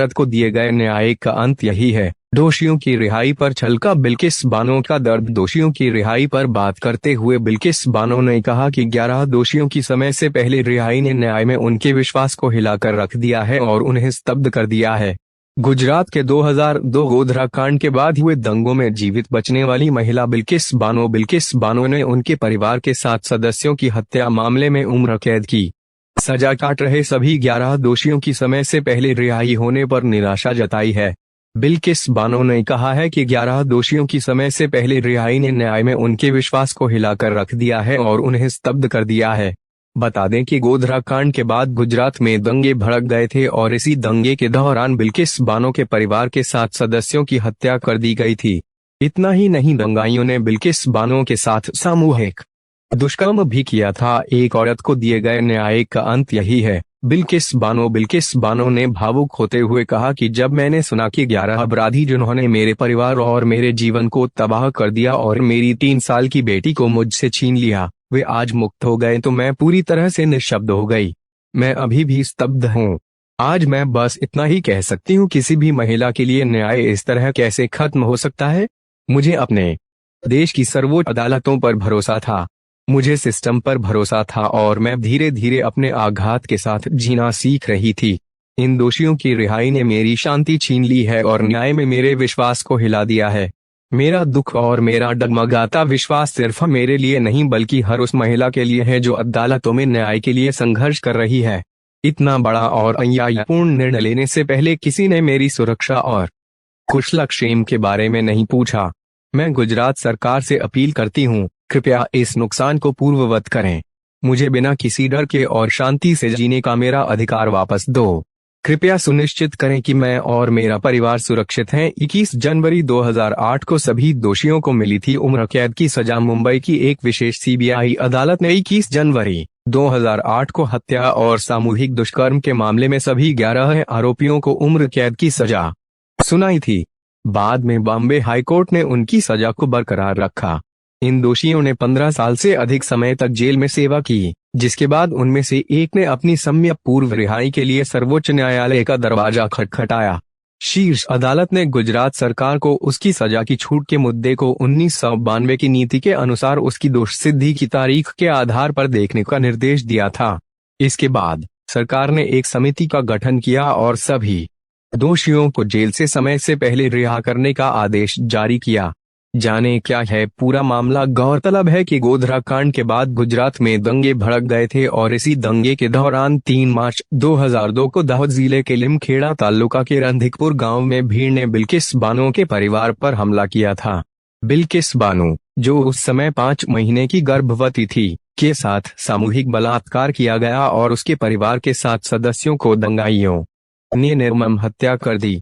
औरत को दिए गए न्याय का अंत यही है। दोषियों की रिहाई पर छलका बिल्किस बानो का दर्द। दोषियों की रिहाई पर बात करते हुए बिल्किस बानो ने कहा कि 11 दोषियों की समय से पहले रिहाई ने न्याय में उनके विश्वास को हिलाकर रख दिया है और उन्हें स्तब्ध कर दिया है। गुजरात के 2002 गोधरा कांड के बाद हुए दंगों में जीवित बचने वाली महिला बिल्किस बानो ने उनके परिवार के 7 सदस्यों की हत्या मामले में उम्र कैद की सजा काट रहे सभी 11 दोषियों की समय से पहले रिहाई होने पर निराशा जताई है। बिल्किस बानो ने कहा है कि 11 दोषियों की समय से पहले रिहाई ने न्याय में उनके विश्वास को हिलाकर रख दिया है और उन्हें स्तब्ध कर दिया है। बता दें कि गोधरा कांड के बाद गुजरात में दंगे भड़क गए थे और इसी दंगे के दौरान बिल्किस बानो के परिवार के 7 सदस्यों की हत्या कर दी गई थी। इतना ही नहीं, दंगाइयों ने बिल्किस बानो के साथ सामूहिक दुष्कर्म भी किया था। एक औरत को दिए गए न्याय का अंत यही है। बिल्किस बानो ने भावुक होते हुए कहा कि जब मैंने सुना कि 11 अपराधी जिन्होंने मेरे परिवार और मेरे जीवन को तबाह कर दिया और मेरी 3 साल की बेटी को मुझसे छीन लिया, वे आज मुक्त हो गए तो मैं पूरी तरह से निःशब्द हो गई। मैं अभी भी स्तब्ध हूँ। आज मैं बस इतना ही कह सकती हूँ, किसी भी महिला के लिए न्याय इस तरह कैसे खत्म हो सकता है। मुझे अपने देश की सर्वोच्च अदालतों पर भरोसा था, मुझे सिस्टम पर भरोसा था और मैं धीरे धीरे अपने आघात के साथ जीना सीख रही थी। इन दोषियों की रिहाई ने मेरी शांति छीन ली है और न्याय में मेरे विश्वास को हिला दिया है। मेरा दुख और मेरा डगमगाता विश्वास सिर्फ मेरे लिए नहीं बल्कि हर उस महिला के लिए है जो अदालतों में न्याय के लिए संघर्ष कर रही है। इतना बड़ा और अन्यायपूर्ण निर्णय लेने से पहले किसी ने मेरी सुरक्षा और कुशलक्षेम के बारे में नहीं पूछा। मैं गुजरात सरकार से अपील करती हूँ, कृपया इस नुकसान को पूर्ववत करें। मुझे बिना किसी डर के और शांति से जीने का मेरा अधिकार वापस दो। कृपया सुनिश्चित करें कि मैं और मेरा परिवार सुरक्षित हैं। 21 जनवरी 2008 को सभी दोषियों को मिली थी उम्र कैद की सजा। मुंबई की एक विशेष सीबीआई अदालत ने 21 जनवरी 2008 को हत्या और सामूहिक दुष्कर्म के मामले में सभी 11 आरोपियों को उम्र कैद की सजा सुनाई थी। बाद में बॉम्बे हाईकोर्ट ने उनकी सजा को बरकरार रखा। इन दोषियों ने 15 साल से अधिक समय तक जेल में सेवा की, जिसके बाद उनमें से एक ने अपनी समय पूर्व रिहाई के लिए सर्वोच्च न्यायालय का दरवाजा खटखटाया। शीर्ष अदालत ने गुजरात सरकार को उसकी सजा की छूट के मुद्दे को 1992 की नीति के अनुसार उसकी दोष सिद्धि की तारीख के आधार पर देखने का निर्देश दिया था। इसके बाद सरकार ने एक समिति का गठन किया और सभी दोषियों को जेल से समय से पहले रिहा करने का आदेश जारी किया। जाने क्या है पूरा मामला। गौरतलब है कि गोधरा कांड के बाद गुजरात में दंगे भड़क गए थे और इसी दंगे के दौरान 3 मार्च 2002 को दाहोद जिले के लिमखेड़ा तालुका के रंधिकपुर गांव में भीड़ ने बिल्किस बानो के परिवार पर हमला किया था। बिल्किस बानो, जो उस समय 5 महीने की गर्भवती थी, के साथ सामूहिक बलात्कार किया गया और उसके परिवार के 7 सदस्यों को दंगाइयों ने निर्मम हत्या कर दी।